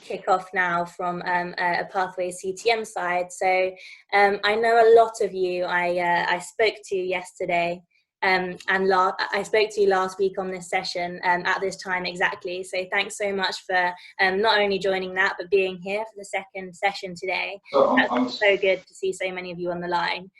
kick off now from a Pathways CTM side. So I know a lot of you I spoke to yesterday, and I spoke to you last week on this session at this time exactly. So thanks so much for not only joining that, but being here for the second session today. That's so good to see so many of you on the line.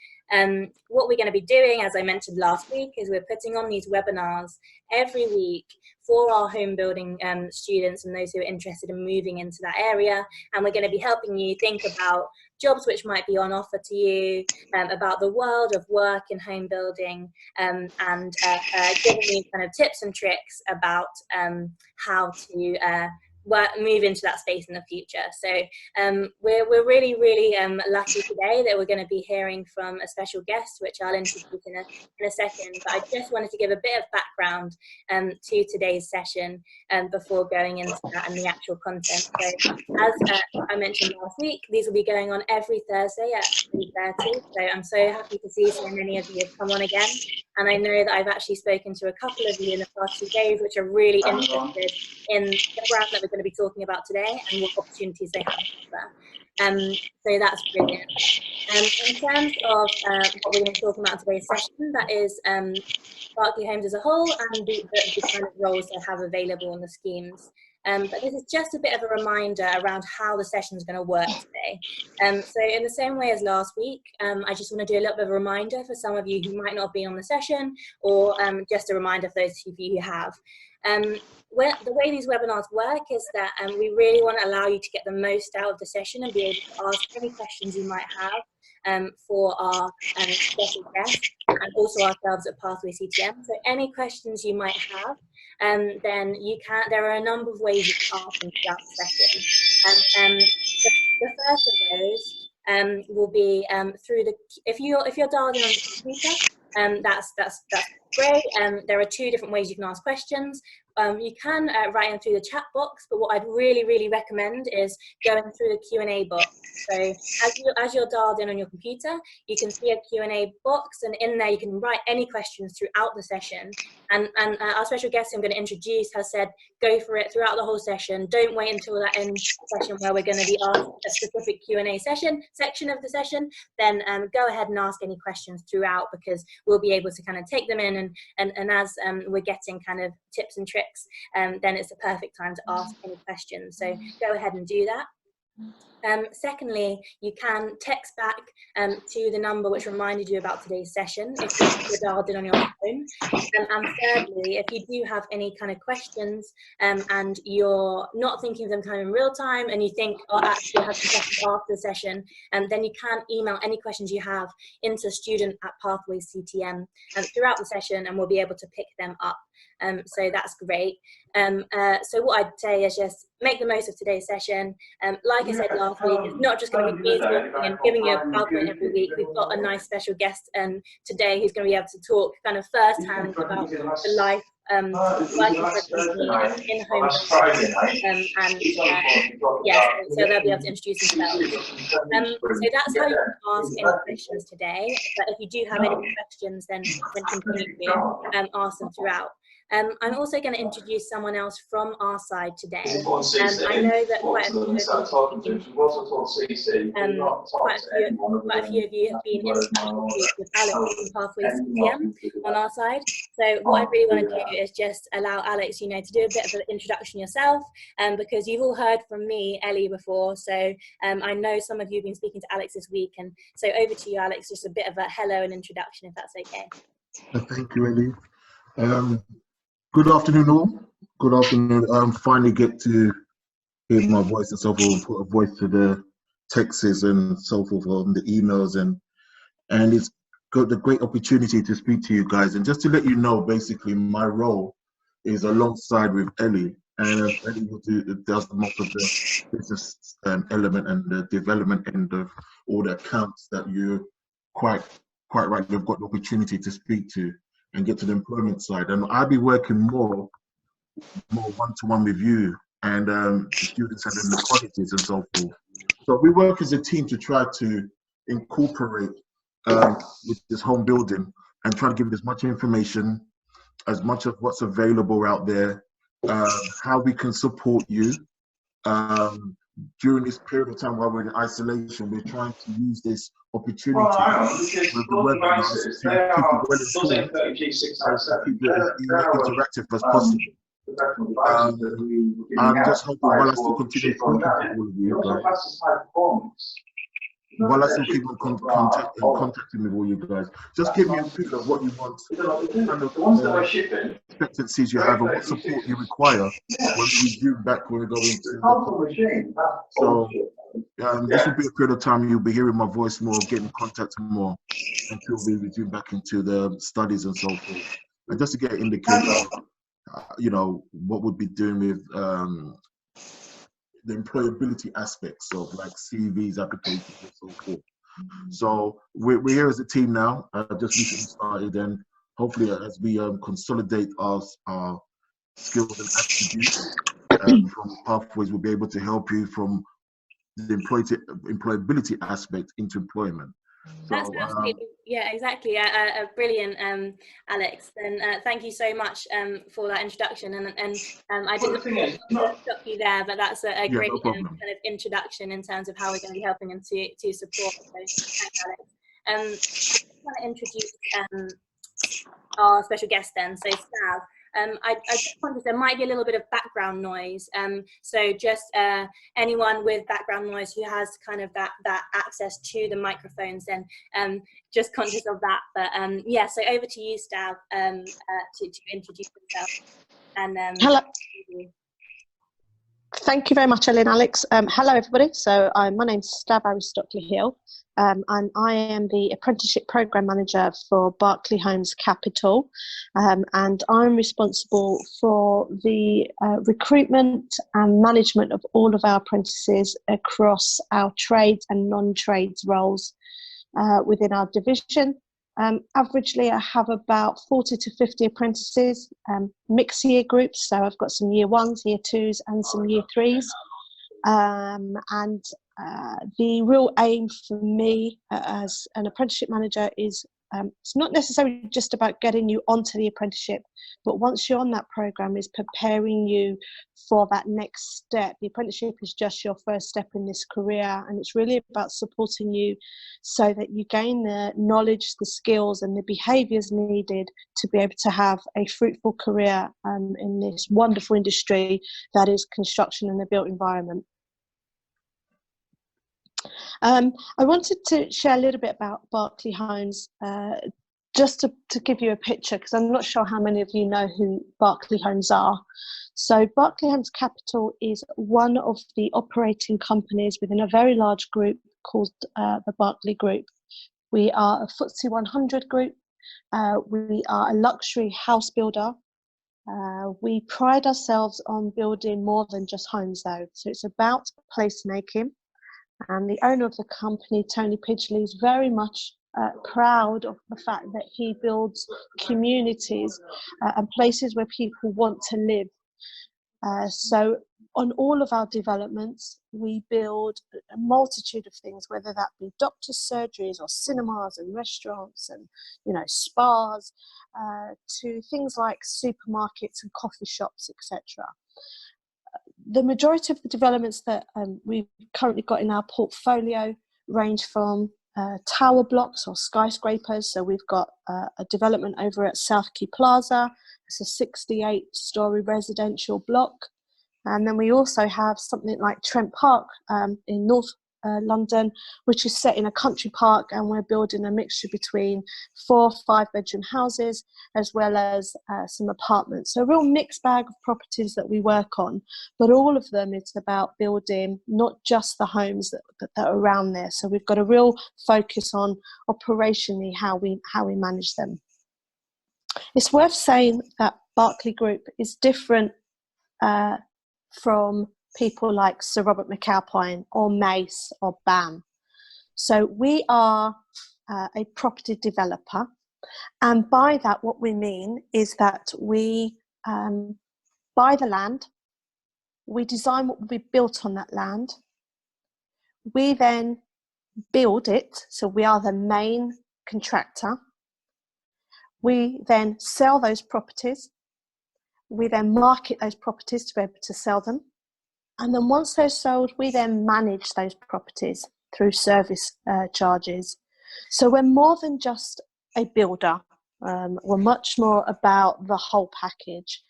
What we're going to be doing, as I mentioned last week, is we're putting on these webinars every week for our home building students and those who are interested in moving into that area. And we're going to be helping you think about jobs which might be on offer to you, about the world of work in home building, and giving you kind of tips and tricks about how to move into that space in the future. So we're really lucky today that we're going to be hearing from a special guest, which I'll introduce in a second. But I just wanted to give a bit of background to today's session before going into that and the actual content. So as I mentioned last week, these will be going on every Thursday at 3:30. So I'm so happy to see so many of you have come on again. And I know that I've actually spoken to a couple of you in the past 2 days, which are really interested in the brand that we're going to be talking about today and what opportunities they have. So that's brilliant. In terms of what we're going to be talking about in today's session, that is Berkeley Homes as a whole and the kind of roles they have available in the schemes. But this is just a bit of a reminder around how the session is going to work today. So in the same way as last week, I just want to do a little bit of a reminder for some of you who might not be on the session, or just a reminder for those of you who have. The way these webinars work is that we really want to allow you to get the most out of the session and be able to ask any questions you might have for our special guest and also ourselves at Pathways CTM. So any questions you might have, then you can. There are a number of ways you can ask them throughout the session. The first of those will be through the. If you're dialed in on the computer, that's great. There are 2 different ways you can ask questions. You can write in through the chat box, but what I'd really recommend is going through the Q&A box. So as you're dialed in on your computer, you can see a Q&A box, and in there you can write any questions throughout the session. And our special guest I'm going to introduce has said, go for it throughout the whole session. Don't wait until that end session where we're going to be asked a specific Q&A section of the session. Then go ahead and ask any questions throughout, because we'll be able to kind of take them in, and as we're getting kind of tips and tricks, then it's the perfect time to ask any questions. So go ahead and do that. Secondly, you can text back to the number which reminded you about today's session if you're dialed in on your phone. And thirdly, if you do have any kind of questions and you're not thinking of them kind of in real time, and you think, oh, actually I have some questions after the session, then you can email any questions you have into student@Pathways CTM throughout the session, and we'll be able to pick them up. So that's great. So what I'd say is just make the most of today's session. Like I said last week, it's not just going to be me talking and giving you a PowerPoint every week. We've got a nice special guest today who's going to be able to talk kind of firsthand about the life working for a company in home so they'll be able to introduce themselves. So that's how you can ask any questions today. But if you do have any questions, then continue to ask them throughout. I'm also going to introduce someone else from our side today. I know that quite a few of you have been in touch with Alex from Pathways CTM on our side. So what I really want to do is just allow Alex, to do a bit of an introduction yourself, because you've all heard from me, Ellie, before. So I know some of you have been speaking to Alex this week, and so over to you, Alex, just a bit of a hello and introduction, if that's okay. Thank you, Ellie. Good afternoon, all. Good afternoon. Finally get to hear my voice and so forth, put a voice to the texts and so forth on the emails, and it's got the great opportunity to speak to you guys. And just to let you know, basically my role is alongside with Ellie, and Ellie does most of the business element and the development end of all the accounts that you quite right, you've got the opportunity to speak to and get to the employment side. And I'll be working more one-to-one with you and the students and in the colleges and so forth. So we work as a team to try to incorporate with this home building and try to give as much information, as much of what's available out there, how we can support you, during this period of time while we're in isolation, we're trying to use this opportunity with the webinars to keep it well informed and to keep it as interactive as possible. I'm just hoping while I still continue talking to all of you guys, while I still keep on contacting with all you guys, just give me a feel of what you want, what kind of expectancies you have, and what support you require when we resume back, when we go into the so this will be a period of time you'll be hearing my voice more, getting in contact more until we resume back into the studies and so forth. And just to get an indication of, you know, what we'll be doing with the employability aspects of like CVs, applications, and so forth. So we're here as a team now. Just recently started, and hopefully as we consolidate our skills and attributes from pathways, we'll be able to help you from the employability aspect into employment. So, that's absolutely, yeah, exactly. Brilliant, Alex. And thank you so much for that introduction. And I didn't stop you there, but that's a great kind of introduction in terms of how we're going to be helping and to support. So thanks, Alex. I just want to introduce our special guest then. So Stav. I just wondered, there might be a little bit of background noise. So just anyone with background noise who has kind of that access to the microphones, then just conscious of that. But yeah, so over to you, Stav, to introduce yourself. And hello. Thank you very much, Ellen, Alex. Hello, everybody. So my name's Stav Aristocles-Hill, and I am the Apprenticeship Programme Manager for Berkeley Homes Capital, and I'm responsible for the recruitment and management of all of our apprentices across our trades and non-trades roles within our division. Averagely, I have about 40 to 50 apprentices, mixed year groups, so I've got some year ones, year twos and some year threes. And the real aim for me as an apprenticeship manager is it's not necessarily just about getting you onto the apprenticeship, but once you're on that program, is preparing you for that next step. The apprenticeship is just your first step in this career, and it's really about supporting you so that you gain the knowledge, the skills and the behaviours needed to be able to have a fruitful career in this wonderful industry that is construction and the built environment. I wanted to share a little bit about Berkeley Homes, just to give you a picture, because I'm not sure how many of you know who Berkeley Homes are. So Berkeley Homes Capital is one of the operating companies within a very large group called the Berkeley Group. We are a FTSE 100 group. We are a luxury house builder. We pride ourselves on building more than just homes, though. So it's about placemaking. And the owner of the company, Tony Pidgley, is very much proud of the fact that he builds communities and places where people want to live. So on all of our developments, we build a multitude of things, whether that be doctors' surgeries or cinemas and restaurants and, you know, spas, to things like supermarkets and coffee shops, etc. The majority of the developments that we've currently got in our portfolio range from tower blocks or skyscrapers. So we've got a development over at South Key Plaza. It's a 68-storey residential block. And then we also have something like Trent Park in North London, which is set in a country park, and we're building a mixture between 4 5-bedroom houses as well as some apartments. So a real mixed bag of properties that we work on, but all of them, it's about building not just the homes that are around there. So we've got a real focus on operationally how we manage them. It's worth saying that Berkeley Group is different from people like Sir Robert McAlpine or Mace or BAM. So we are a property developer, and by that what we mean is that we buy the land, we design what will be built on that land, we then build it, so we are the main contractor, we then sell those properties, we then market those properties to be able to sell them. And then once they're sold, we then manage those properties through service charges. So we're more than just a builder. We're much more about the whole package.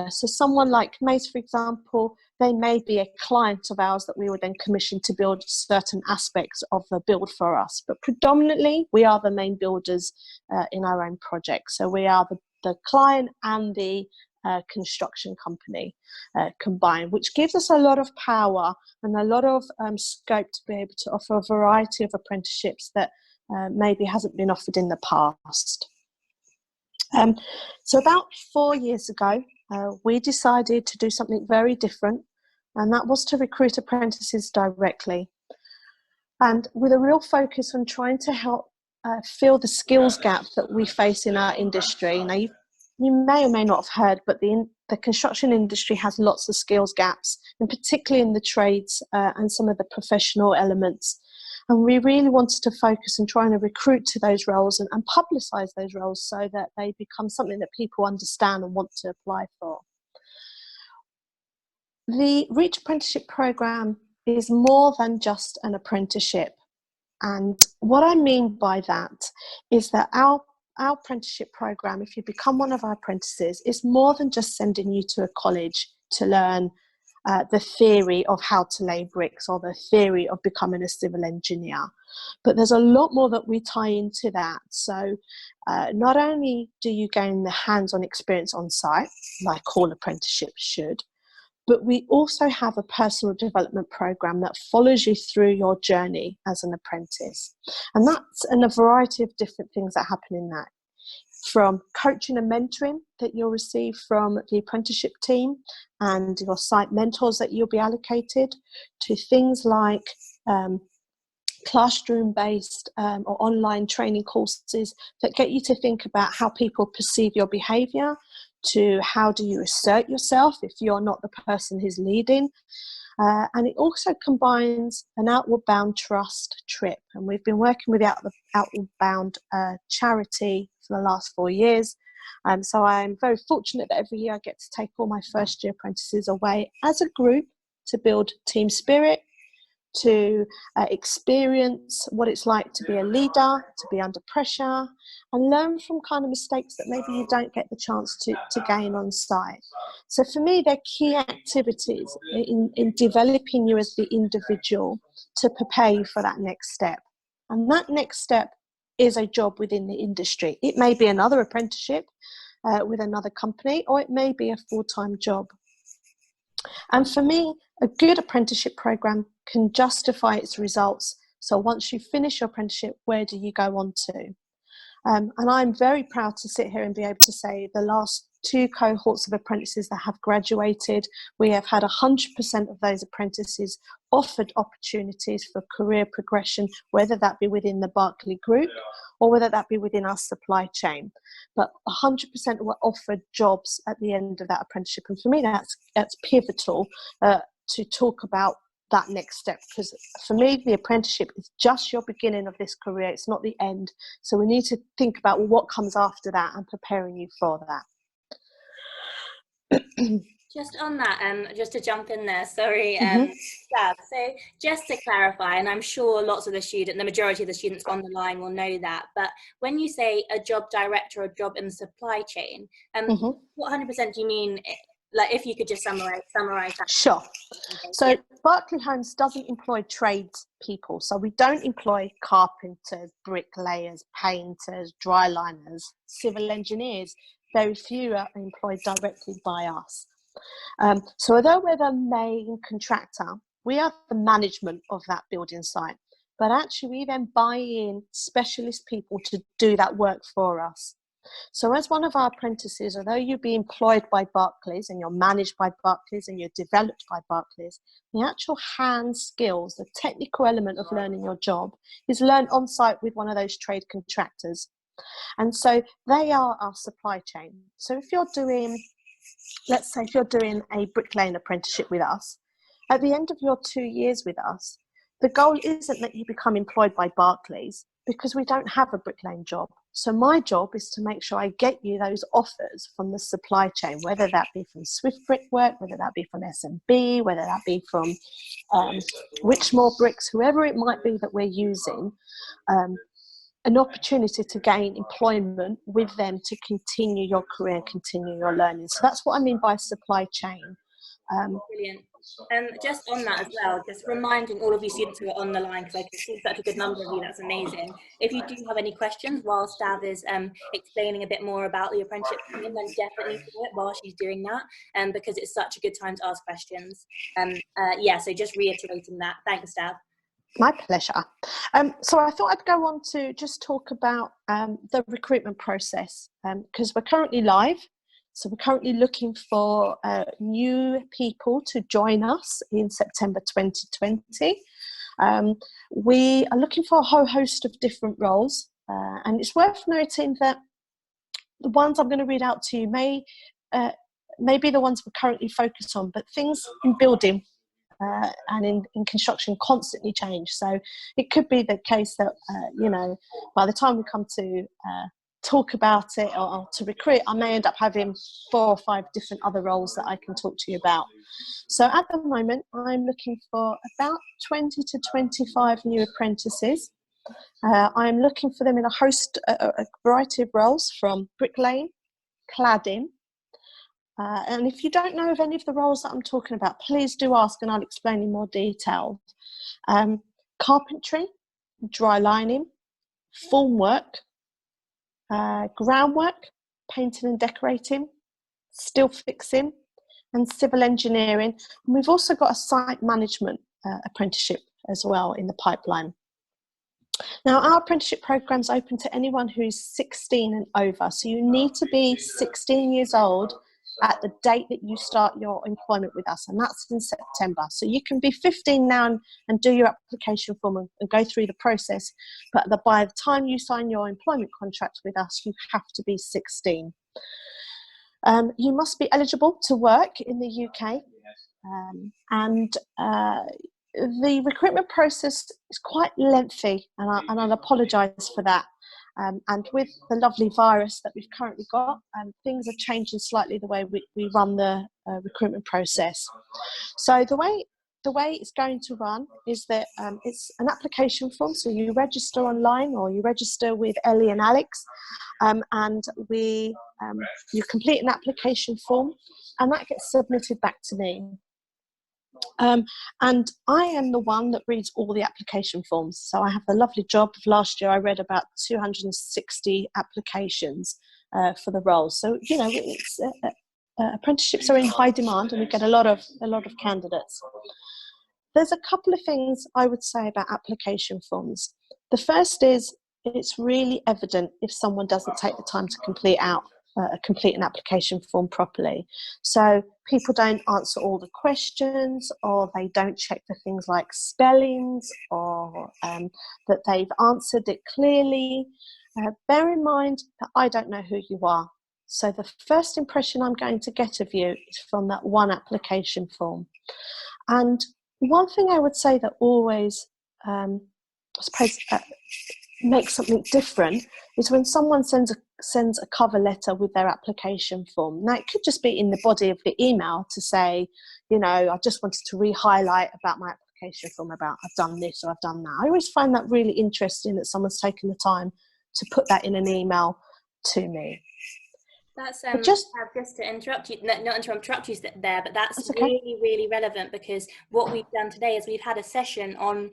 So someone like Mace, for example, they may be a client of ours that we would then commission to build certain aspects of the build for us. But predominantly, we are the main builders in our own project. So we are the client and the construction company combined, which gives us a lot of power and a lot of scope to be able to offer a variety of apprenticeships that maybe hasn't been offered in the past. So about 4 years ago, we decided to do something very different, and that was to recruit apprentices directly, and with a real focus on trying to help fill the skills gap that we face in our industry. Now, you may or may not have heard, but the construction industry has lots of skills gaps, and particularly in the trades and some of the professional elements. And we really wanted to focus on trying to recruit to those roles and publicise those roles so that they become something that people understand and want to apply for. The Reach Apprenticeship Programme is more than just an apprenticeship. And what I mean by that is that our apprenticeship programme, if you become one of our apprentices, is more than just sending you to a college to learn the theory of how to lay bricks or the theory of becoming a civil engineer. But there's a lot more that we tie into that. So not only do you gain the hands-on experience on site, like all apprenticeships should, but we also have a personal development program that follows you through your journey as an apprentice. And that's in a variety of different things that happen in that. From coaching and mentoring that you'll receive from the apprenticeship team and your site mentors that you'll be allocated, to things like classroom-based or online training courses that get you to think about how people perceive your behaviour, to how do you assert yourself if you're not the person who's leading. And it also combines an Outward Bound Trust trip. And we've been working with the Outward Bound charity for the last 4 years. So I'm very fortunate that every year I get to take all my first year apprentices away as a group to build team spirit, to experience what it's like to be a leader, to be under pressure, and learn from kind of mistakes that maybe you don't get the chance to gain on site. So for me, they're key activities in developing you as the individual to prepare you for that next step. And that next step is a job within the industry. It may be another apprenticeship with another company, or it may be a full-time job. And for me, a good apprenticeship program can justify its results. So once you finish your apprenticeship, where do you go on to? And I'm very proud to sit here and be able to say the last 2 cohorts of apprentices that have graduated, we have had 100% of those apprentices offered opportunities for career progression, whether that be within the Berkeley group or whether that be within our supply chain. But 100% were offered jobs at the end of that apprenticeship. And for me, that's pivotal to talk about that next step, because for me the apprenticeship is just your beginning of this career, it's not the end. So we need to think about what comes after that and preparing you for that. Just on that, just to jump in there, sorry, Sav, so just to clarify, and I'm sure lots of the majority of the students on the line will know that, but when you say a job director or a job in the supply chain, what 100% do you mean? Like, if you could just summarize that. Sure. So Berkeley Homes doesn't employ trades people. So we don't employ carpenters, bricklayers, painters, dry liners, civil engineers. Very few are employed directly by us. So although we're the main contractor, we are the management of that building site. But actually we then buy in specialist people to do that work for us. So as one of our apprentices, although you'll be employed by Berkeley's and you're managed by Berkeley's and you're developed by Berkeley's, the actual hand skills, the technical element of learning your job is learned on site with one of those trade contractors. And so they are our supply chain. So if you're doing, let's say if you're doing a bricklaying apprenticeship with us, at the end of your 2 years with us, the goal isn't that you become employed by Barclays, because we don't have a bricklaying job. So my job is to make sure I get you those offers from the supply chain, whether that be from Swift Brickwork, whether that be from S&B, whether that be from Wichmore Bricks, whoever it might be that we're using, an opportunity to gain employment with them to continue your career, continue your learning. So that's what I mean by supply chain. Brilliant. Just on that as well, just reminding all of you students who are on the line, because I can see such a good number of you, that's amazing. If you do have any questions while Stav is explaining a bit more about the apprenticeship scheme, then definitely do it while she's doing that, because it's such a good time to ask questions. Yeah, so just reiterating that. Thanks, Stav. My pleasure. So I thought I'd go on to just talk about the recruitment process, because we're currently live. So we're currently looking for new people to join us in September 2020. We are looking for a whole host of different roles, and it's worth noting that the ones I'm going to read out to you may be the ones we're currently focused on, but things in building and in construction constantly change. So it could be the case that, you know, by the time we come to talk about it or to recruit, I may end up having 4 or 5 different other roles that I can talk to you about. So at the moment, I'm looking for about 20 to 25 new apprentices. I'm looking for them in a variety of roles, from bricklaying, cladding. And if you don't know of any of the roles that I'm talking about, please do ask and I'll explain in more detail. Carpentry, dry lining, formwork, groundwork, painting and decorating, steel fixing, and civil engineering. And we've also got a site management apprenticeship as well in the pipeline. Now, our apprenticeship program is open to anyone who's 16 and over. So you need to be 16 years old at the date that you start your employment with us, and that's in September. So you can be 15 now and do your application form and go through the process, but by the time you sign your employment contract with us, you have to be 16. You must be eligible to work in the UK, and the recruitment process is quite lengthy, and I'll apologise for that. And with the lovely virus that we've currently got, things are changing slightly the way we run the recruitment process. So the way it's going to run is that it's an application form. So you register online, or you register with Ellie and Alex, and you complete an application form, and that gets submitted back to me. And I am the one that reads all the application forms. So I have the lovely job of last year, I read about 260 applications for the role. So, you know, it's, apprenticeships are in high demand, and we get a lot of candidates. There's a couple of things I would say about application forms. The first is, it's really evident if someone doesn't take the time to complete an application form properly. So people don't answer all the questions, or they don't check for things like spellings, or that they've answered it clearly. Bear in mind that I don't know who you are. So the first impression I'm going to get of you is from that one application form. And one thing I would say that always, I suppose, makes something different is when someone sends a cover letter with their application form. Now, it could just be in the body of the email to say, you know, I just wanted to re-highlight about my application form about I've done this or I've done that. I always find that really interesting that someone's taken the time to put that in an email to me. That's just to interrupt you, not interrupt you there, but that's okay. Really, really relevant, because what we've done today is we've had a session on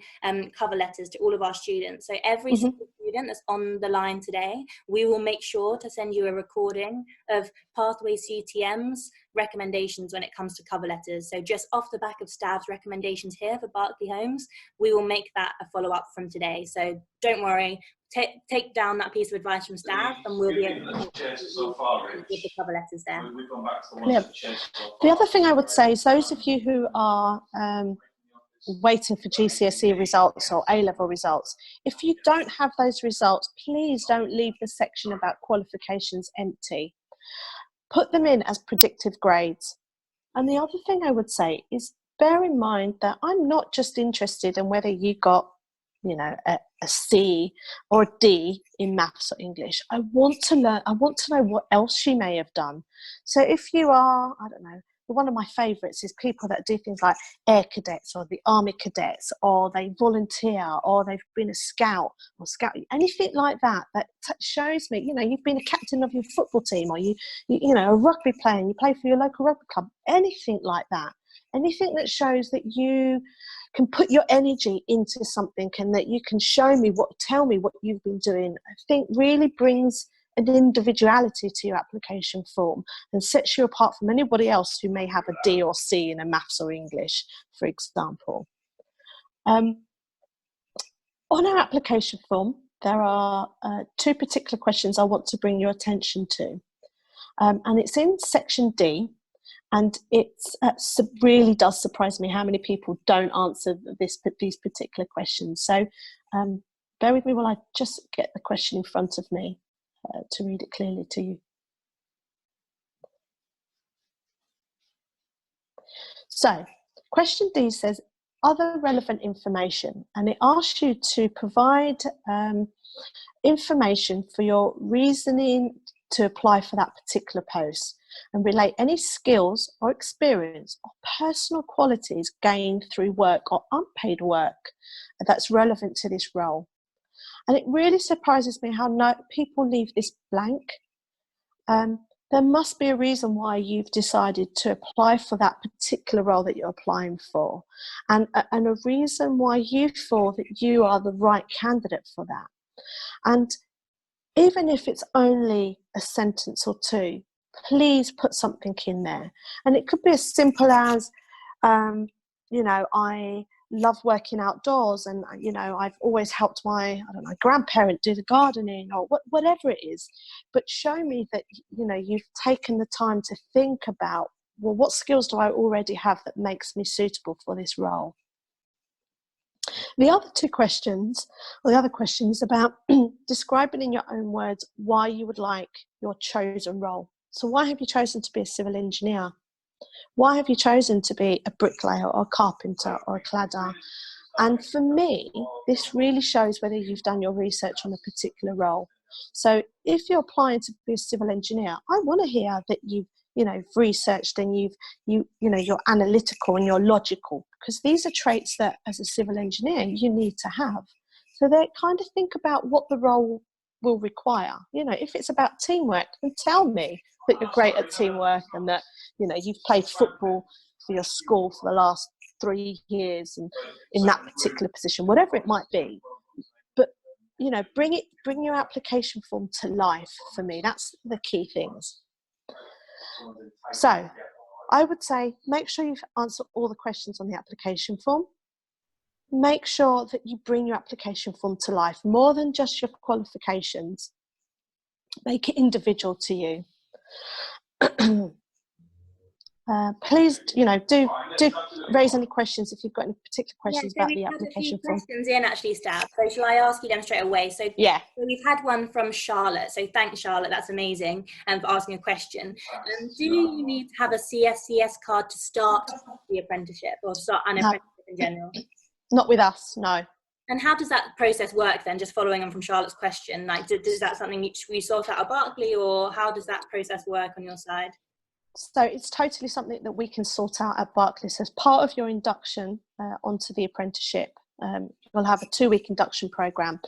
cover letters to all of our students. So every single student that's on the line today, we will make sure to send you a recording of Pathway CTM's recommendations when it comes to cover letters. So just off the back of Stav's recommendations here for Berkeley Homes, we will make that a follow-up from today. So don't worry. Take down that piece of advice from Stav, and we'll be able to with the cover letters there. Yeah. The other thing I would say is, those of you who are waiting for GCSE results or A-level results, if you don't have those results, please don't leave the section about qualifications empty. Put them in as predictive grades. And the other thing I would say is, bear in mind that I'm not just interested in whether you got, you know, a C or a D in maths or English. I want to learn, I want to know what else she may have done. So if you are, I don't know, one of my favourites is people that do things like air cadets or the army cadets, or they volunteer, or they've been a scout or scout, anything like that, that shows me, you know, you've been a captain of your football team, or you know, a rugby player and you play for your local rugby club, anything like that. Anything that shows that you can put your energy into something and that you can tell me what you've been doing, I think really brings an individuality to your application form and sets you apart from anybody else who may have a D or C in a maths or English, for example. On our application form, there are two particular questions I want to bring your attention to. And it's in section D. And it really does surprise me how many people don't answer these particular questions. So bear with me while I just get the question in front of me to read it clearly to you. So question D says, other relevant information, and it asks you to provide information for your reasoning to apply for that particular post, and relate any skills or experience or personal qualities gained through work or unpaid work that's relevant to this role. And it really surprises me how people leave this blank. There must be a reason why you've decided to apply for that particular role that you're applying for, and a reason why you feel that you are the right candidate for that. And even if it's only a sentence or two, please put something in there. And it could be as simple as, you know, I love working outdoors, and, you know, I've always helped my, I don't know, grandparent do the gardening, or whatever it is. But show me that, you know, you've taken the time to think about, well, what skills do I already have that makes me suitable for this role? The other two questions, or the other question, is about describing in your own words why you would like your chosen role. So why have you chosen to be a civil engineer? Why have you chosen to be a bricklayer or a carpenter or a cladder? And for me, this really shows whether you've done your research on a particular role. So if you're applying to be a civil engineer, I want to hear that you've, you know, researched and you know, you're analytical and you're logical, because these are traits that as a civil engineer you need to have. So they kind of think about what the role will require. You know, if it's about teamwork, then tell me that you're great at teamwork and that, you know, you've played football for your school for the last 3 years and in that particular position, whatever it might be. But, you know, bring your application form to life. For me, that's the key things. So I would say make sure you've answered all the questions on the application form. Make sure that you bring your application form to life, more than just your qualifications. Make it individual to you. Please, you know, do raise any questions if you've got any particular questions about the application form. Questions in actually, Steph. So shall I ask you them straight away? So yeah, so we've had one from Charlotte. So thanks, Charlotte. That's amazing. And for asking a question. Do you need to have a CSCS card to start the apprenticeship or start an apprenticeship in general? Not with us, no. And how does that process work then? Just following on from Charlotte's question, like, is that something we sort out at Berkeley, or how does that process work on your side? So it's totally something that we can sort out at Berkeley. So as part of your induction onto the apprenticeship, you'll have a 2-week induction program.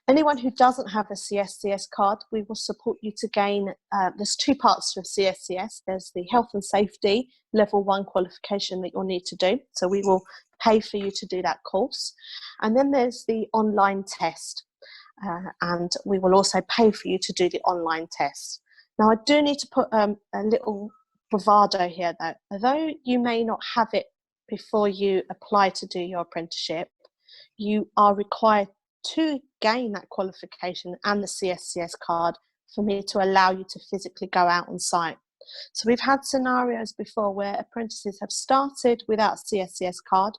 Anyone who doesn't have a CSCS card, we will support you to gain, there's 2 parts to a CSCS. There's the health and safety level 1 qualification that you'll need to do. So we will pay for you to do that course. And then there's the online test. And we will also pay for you to do the online test. Now I do need to put a little bravado here though. Although you may not have it before you apply to do your apprenticeship, you are required to gain that qualification and the CSCS card for me to allow you to physically go out on site. So we've had scenarios before where apprentices have started without a CSCS card.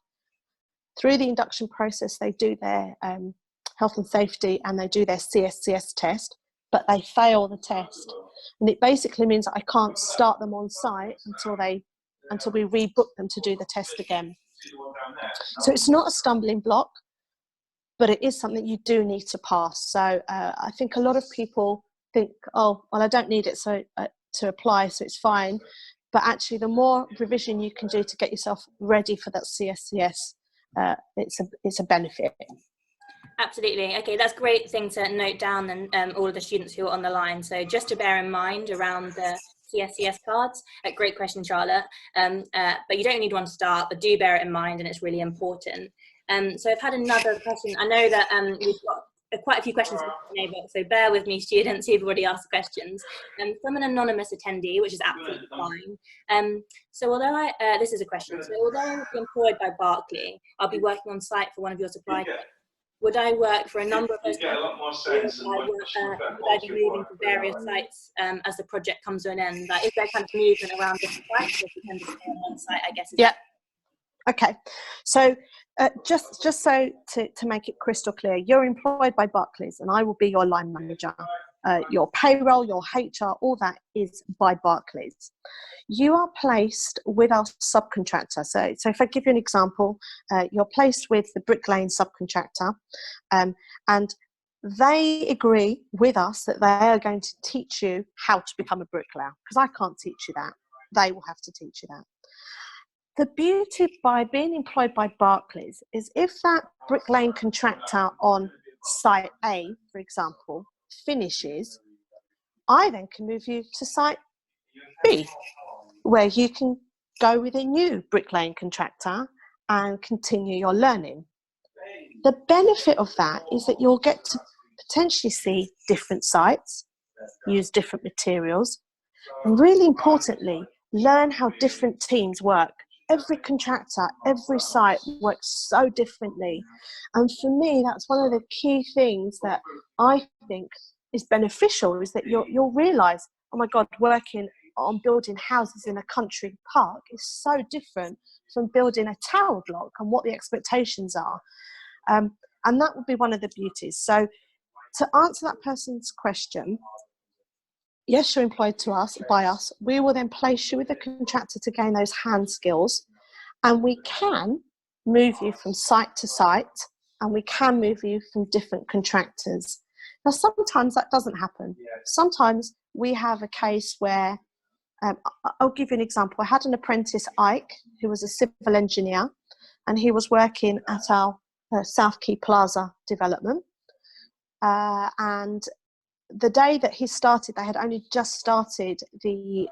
Through the induction process, they do their health and safety and they do their CSCS test, but they fail the test. And it basically means that I can't start them on site until they until we rebook them to do the test again. So it's not a stumbling block, but it is something you do need to pass. So I think a lot of people think, oh, well, I don't need it to apply, so it's fine. But actually, the more revision you can do to get yourself ready for that CSCS, it's a benefit. Absolutely. Okay, that's a great thing to note down, and all of the students who are on the line. So just to bear in mind around the CSCS cards. Great question, Charlotte. But you don't need one to start, but do bear it in mind, and it's really important. So I've had another question. I know that we've got quite a few questions, so bear with me, students who've already asked questions. From an anonymous attendee, which is absolutely fine. So although this is a question. So although I will be employed by Berkeley, I'll be working on site for one of your supply chains. Would I work for a number of those companies? Would I be moving to various sites as the project comes to an end? Like, is there kind of movement around different sites, or if you tend to stay on one site, I guess? Yeah. Okay. So just so to make it crystal clear, you're employed by Barclays, and I will be your line manager. Your payroll, your HR, all that is by Barclays. You are placed with our subcontractor. So if I give you an example, you're placed with the Brick Lane subcontractor, and they agree with us that they are going to teach you how to become a bricklayer, because I can't teach you that. They will have to teach you that. The beauty by being employed by Barclays is if that Brick Lane contractor on site A, for example, finishes, I then can move you to site B, where you can go with a new Brick Lane contractor and continue your learning. The benefit of that is that you'll get to potentially see different sites, use different materials, and really importantly, learn how different teams work. Every contractor, every site works so differently. And for me, that's one of the key things that I think is beneficial, is that you'll realise, oh my God, working on building houses in a country park is so different from building a tower block and what the expectations are. And that would be one of the beauties. So to answer that person's question, yes, you're employed by us. We will then place you with a contractor to gain those hand skills, and we can move you from site to site, and we can move you from different contractors. Now, sometimes that doesn't happen. Sometimes we have a case where, I'll give you an example. I had an apprentice, Ike, who was a civil engineer, and he was working at our South Quay Plaza development. And the day that he started, they had only just started the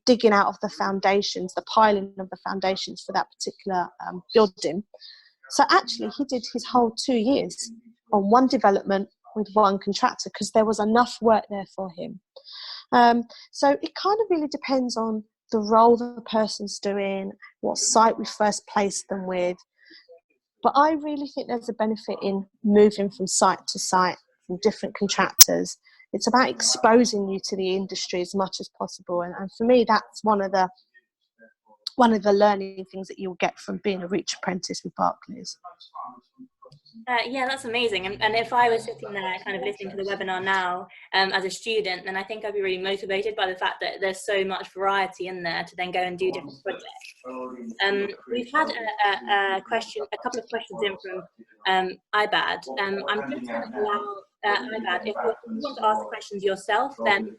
digging out of the foundations, the piling of the foundations for that particular building. So actually, he did his whole 2 years on one development with one contractor, because there was enough work there for him. So it kind of really depends on the role the person's doing, what site we first placed them with. But I really think there's a benefit in moving from site to site, from different contractors. It's about exposing you to the industry as much as possible. And for me, that's one of the learning things that you'll get from being a Reach apprentice with Barclays. Yeah, that's amazing. And if I was sitting there kind of listening to the webinar now as a student, then I think I'd be really motivated by the fact that there's so much variety in there to then go and do different projects. We've had a couple of questions in from IBAD. I'm just going to allow IBAD, if you want to ask questions yourself, then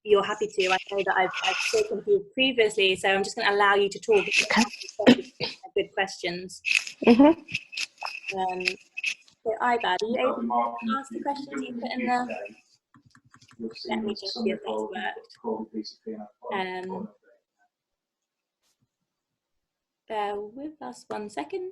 you're happy to. I know that I've spoken to you previously, so I'm just going to allow you to talk. Good questions. Mm-hmm. So IBAD, are you able to ask the questions you put in there? Let me just see if that's worked. Bear with us 1 second.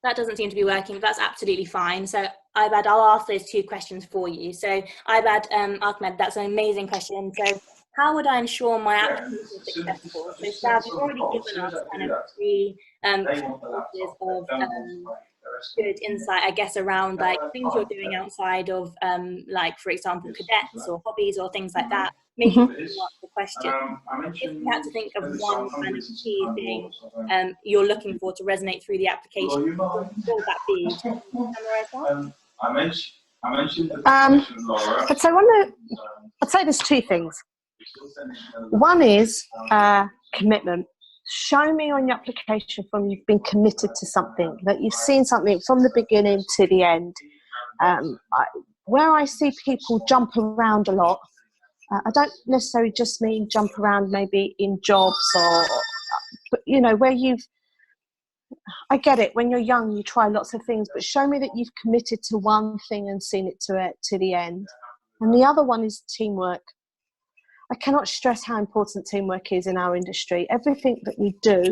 That doesn't seem to be working, but that's absolutely fine. So IBAD, I'll ask those 2 questions for you. So IBAD, Ahmed, that's an amazing question. So how would I ensure my application is successful? So Sav, you've already given us kind of 3 pieces of good insight, I guess, around like things you're doing outside of like, for example, cadets or hobbies or things like that. Maybe you can answer the question. If you had to think of one kind of key thing you're looking for to resonate through the application, what would that be? Can you summarize that? I'd say there's two things. One is commitment. Show me on your application form you've been committed to something, that you've seen something from the beginning to the end. Where I see people jump around a lot, I don't necessarily just mean jump around maybe in jobs but where I get it, when you're young you try lots of things, but show me that you've committed to one thing and seen it to the end. And the other one is teamwork. I cannot stress how important teamwork is in our industry. Everything that we do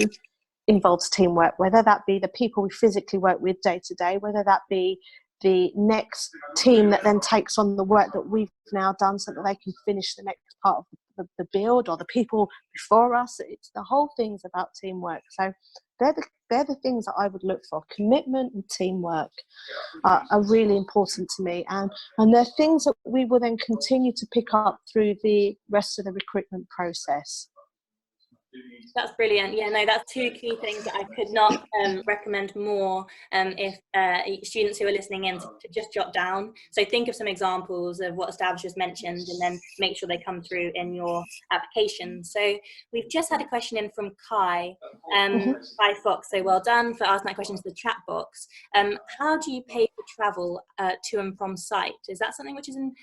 involves teamwork, whether that be the people we physically work with day to day, whether that be the next team that then takes on the work that we've now done so that they can finish the next part of the build, or the people before us. It's the whole thing's about teamwork. So they're the things that I would look for. Commitment and teamwork are really important to me, and they're things that we will then continue to pick up through the rest of the recruitment process. That's brilliant. Yeah, no, that's two key things that I could not recommend more if students who are listening in to just jot down. So think of some examples of what Stav just mentioned and then make sure they come through in your application. So we've just had a question in from Kai, Kai Fox. So well done for asking that question to the chat box. How do you pay for travel to and from site? Is that something which is in...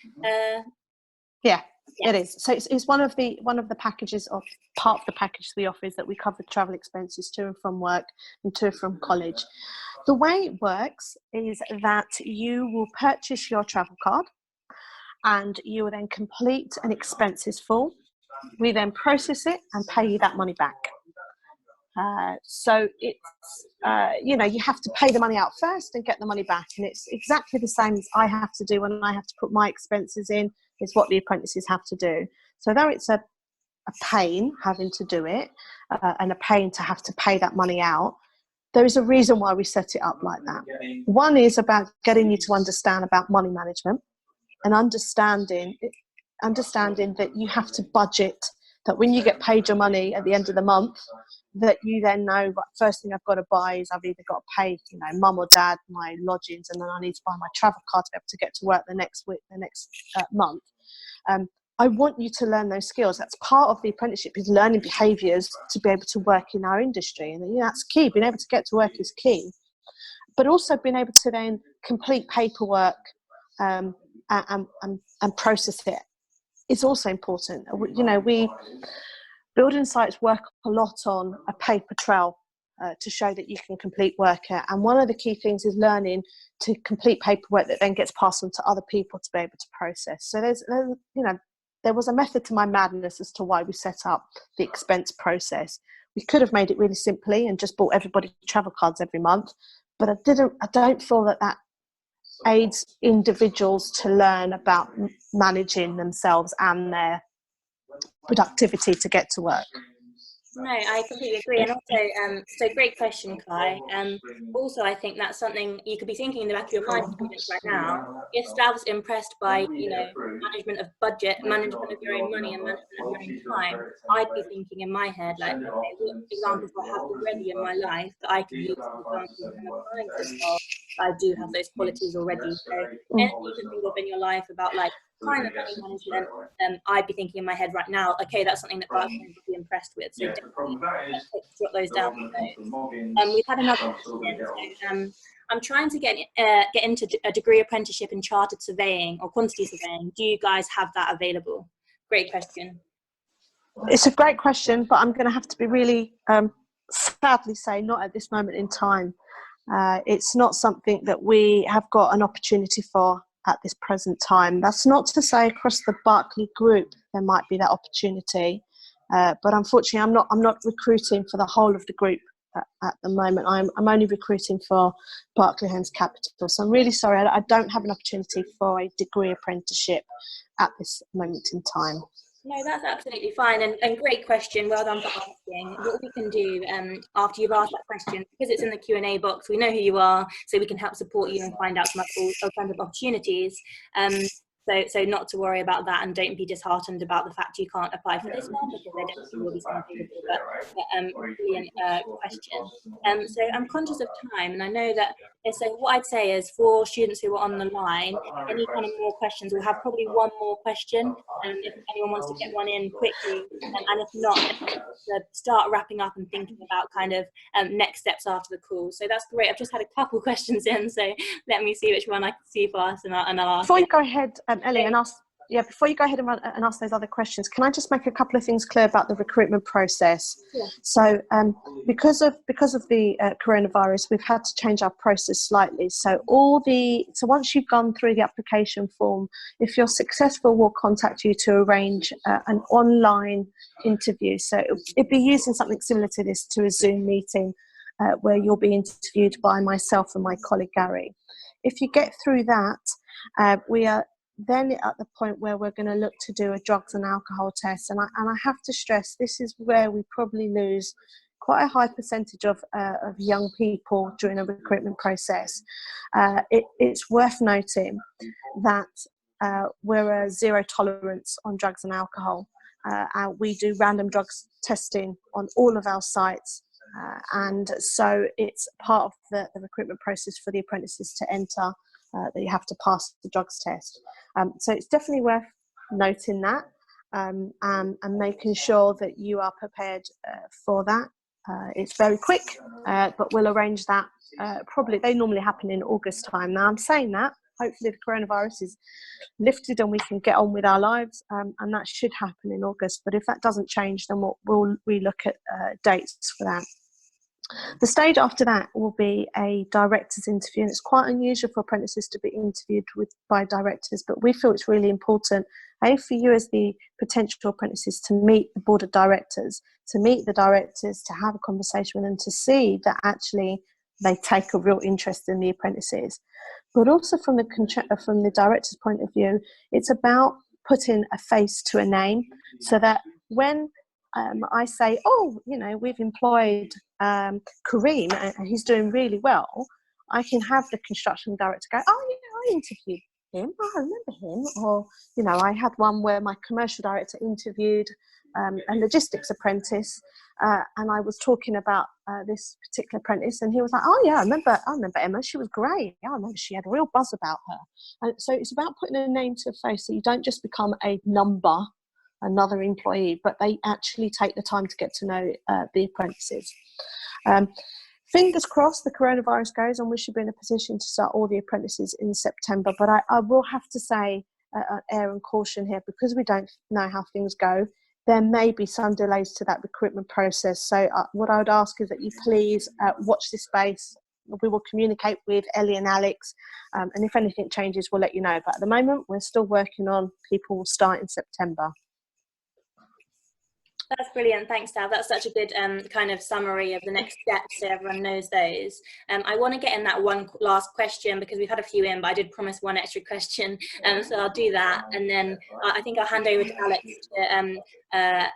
Yeah. It is. So it's one of the packages, of part of the package we offer, is that we cover travel expenses to and from work and to and from college. The way it works is that you will purchase your travel card and you will then complete an expenses form. We then process it and pay you that money back. So it's, you have to pay the money out first and get the money back. And it's exactly the same as I have to do when I have to put my expenses in, is what the apprentices have to do. So though it's a pain having to do it and a pain to have to pay that money out, there is a reason why we set it up like that. One is about getting you to understand about money management and understanding that you have to budget, that when you get paid your money at the end of the month, that you then know, right, first thing I've got to buy is I've either got to pay, mum or dad, my lodgings, and then I need to buy my travel card to be able to get to work the next week, the next month. I want you to learn those skills. That's part of the apprenticeship, is learning behaviours to be able to work in our industry. And that's key. Being able to get to work is key. But also being able to then complete paperwork and process it is also important. We building sites work a lot on a paper trail to show that you can complete work. And one of the key things is learning to complete paperwork that then gets passed on to other people to be able to process. So there was a method to my madness as to why we set up the expense process. We could have made it really simply and just bought everybody travel cards every month, but I don't feel that aids individuals to learn about managing themselves and their productivity to get to work. No, I completely agree. And also, so great question, Kai. Also, I think that's something you could be thinking in the back of your mind, students, right now. If Stav's impressed by, management of budget, management of your own money, and management of your own time, I'd be thinking in my head, like, okay, what examples do I have already in my life that I can use as examples when I'm applying for this role? I do have those qualities already. So anything you can think of in your life about, like, time and money management, I'd be thinking in my head right now, okay, that's something that Berkeley would be impressed with. So definitely jot those down. We've had another question. So, I'm trying to get into a degree apprenticeship in chartered surveying or quantity surveying. Do you guys have that available? Great question. It's a great question, but I'm going to have to be really sadly say not at this moment in time. It's not something that we have got an opportunity for at this present time. That's not to say across the Berkeley group there might be that opportunity, but unfortunately I'm not recruiting for the whole of the group at the moment. I'm only recruiting for Berkeley Homes Capital, so I'm really sorry I don't have an opportunity for a degree apprenticeship at this moment in time. No, that's absolutely fine, and great question. Well done for asking. What we can do after you've asked that question, because it's in the Q&A box, we know who you are, so we can help support you and find out some alternative opportunities. So not to worry about that, and don't be disheartened about the fact you can't apply for this one, because there definitely will be some available. But brilliant question. So I'm conscious of time, and I know that So what I'd say is for students who are on the line, any kind of more questions, we'll have probably one more question, if anyone wants to get one in quickly, and if not, then start wrapping up and thinking about kind of next steps after the call. So that's great. I've just had a couple questions in, so let me see which one I can see first, and I'll ask. Before you go ahead, Ellie, and ask. Yeah, before you go ahead and ask those other questions, can I just make a couple of things clear about the recruitment process? Yeah. So because of the coronavirus, we've had to change our process slightly. So once you've gone through the application form, if you're successful, we'll contact you to arrange an online interview. So it'd be using something similar to this, to a Zoom meeting, where you'll be interviewed by myself and my colleague Gary. If you get through that, we are then at the point where we're going to look to do a drugs and alcohol test. And I have to stress, this is where we probably lose quite a high percentage of young people during a recruitment process. It's worth noting that we're a zero tolerance on drugs and alcohol. We do random drugs testing on all of our sites. And so it's part of the recruitment process for the apprentices to enter, that you have to pass the drugs test. So it's definitely worth noting that, and making sure that you are prepared for that. It's very quick, but we'll arrange that. Probably they normally happen in August time. Now I'm saying that, hopefully the coronavirus is lifted and we can get on with our lives, and that should happen in August. But if that doesn't change, then we'll relook at dates for that. The stage after that will be a director's interview, and it's quite unusual for apprentices to be interviewed by directors, but we feel it's really important, for you as the potential apprentices, to meet the board of directors, to meet the directors, to have a conversation with them, to see that actually they take a real interest in the apprentices. But also from the director's point of view, it's about putting a face to a name, so that when I say, we've employed Kareem and he's doing really well, I can have the construction director go, I interviewed him, I remember him. Or, I had one where my commercial director interviewed a logistics apprentice, and I was talking about this particular apprentice, and he was like, I remember Emma, she was great. I remember she had a real buzz about her. And so it's about putting a name to a face, so you don't just become a number, another employee, but they actually take the time to get to know the apprentices. Fingers crossed the coronavirus goes, and we should be in a position to start all the apprentices in September. But I will have to say, err and caution here, because we don't know how things go, there may be some delays to that recruitment process. So what I would ask is that you please watch this space. We will communicate with Ellie and Alex, and if anything changes, we'll let you know. But at the moment, we're still working on people will start in September. That's brilliant. Thanks, Dav. That's such a good kind of summary of the next steps, so everyone knows those. I want to get in that one last question, because we've had a few in, but I did promise one extra question, so I'll do that. And then I think I'll hand over to Alex to,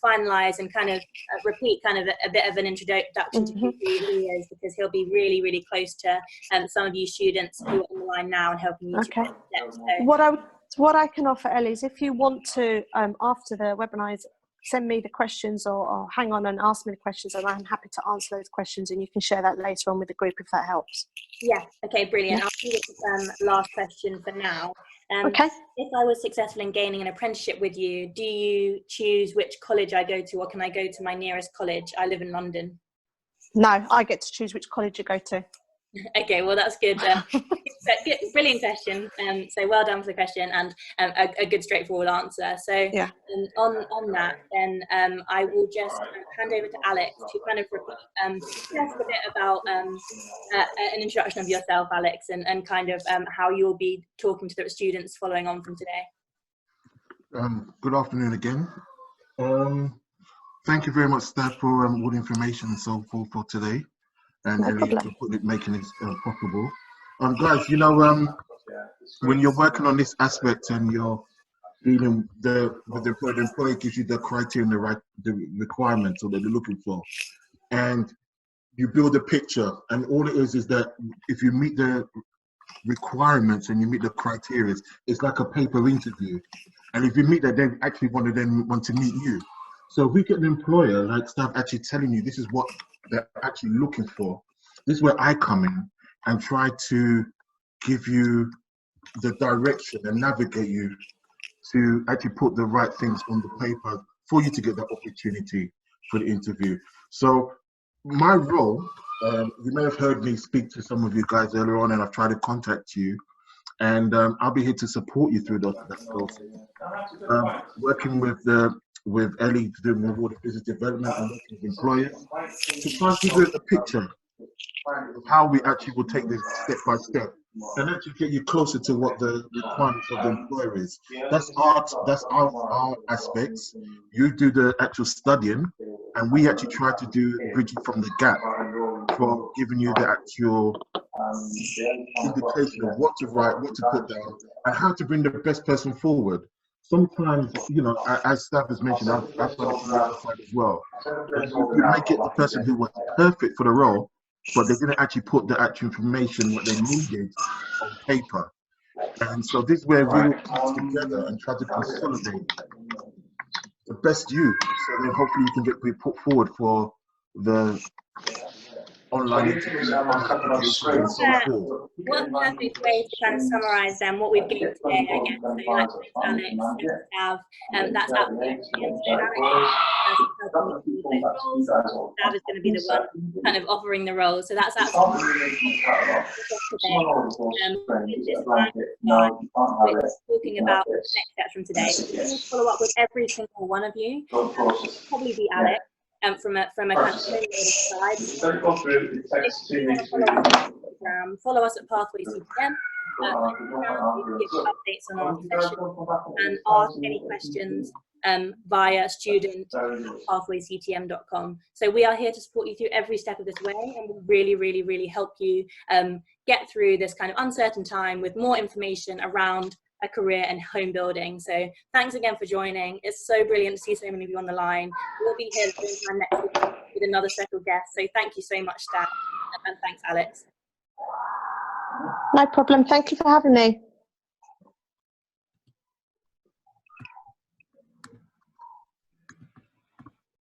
finalise and kind of repeat kind of a bit of an introduction to who he is, because he'll be really, really close to some of you students who are on the line now and helping you. Okay. To steps. So, what I can offer, Ellie, is if you want to, after the webinar, send me the questions or hang on and ask me the questions, and I'm happy to answer those questions, and you can share that later on with the group if that helps. Yeah, okay, brilliant. I'll do this last question for now. Okay. If I was successful in gaining an apprenticeship with you, do you choose which college I go to, or can I go to my nearest college? I live in London. No, I get to choose which college you go to. Okay, well that's good. Brilliant question. So well done for the question, and a good straightforward answer. So yeah. On that, then I will just hand over to Alex to kind of repeat just a bit about an introduction of yourself, Alex, and kind of how you'll be talking to the students following on from today. Good afternoon again. Thank you very much, Steph, for all the information and so forth for today. And Ellie for making this possible. Guys, when you're working on this aspect and you're dealing with the employer gives you the criteria and the requirements or that they're looking for, and you build a picture, and all it is that if you meet the requirements and you meet the criteria, it's like a paper interview. And if you meet that, they actually want to meet you. So if we get an employer like staff actually telling you this is what they're actually looking for, This is where I come in and try to give you the direction and navigate you to actually put the right things on the paper for you to get that opportunity for the interview. So my role, you may have heard me speak to some of you guys earlier on, and I've tried to contact you, and I'll be here to support you through that process. Working with Ellie to do more the business development and working with employers to try and give you a picture of how we actually will take this step by step and actually get you closer to what the requirements of the employer is. That's our aspects. You do the actual studying, and we actually try to do bridging from the gap, from giving you the actual indication of what to write, what to put down, and how to bring the best person forward. Sometimes, you know, as staff has mentioned, I've done it from the other side as well. You may get the person who was perfect for the role, but they didn't actually put the actual information what they needed on paper. And so this is where we will come together and try to consolidate the best you, so then hopefully you can get put forward for the online interviews, applications, and so forth. What a perfect way to kind of summarise what we've gained today, I guess. So like Alex, Stav, that's absolutely brilliant. So Stav is going to be the one kind of offering the roles. So that's absolutely today. Talking about next steps from today. We'll follow up with every single one of you. Probably be Alex. From a kind of side. Follow us at Pathways CTM. Give updates on our session and ask any questions via student@pathwaysctm.com. So we are here to support you through every step of this way, and we'll really help you get through this kind of uncertain time with more information around a career in home building. So thanks again for joining. It's so brilliant to see so many of you on the line. We'll be here next week with another special guest. So thank you so much, Stan, and thanks, Alex. No problem. Thank you for having me.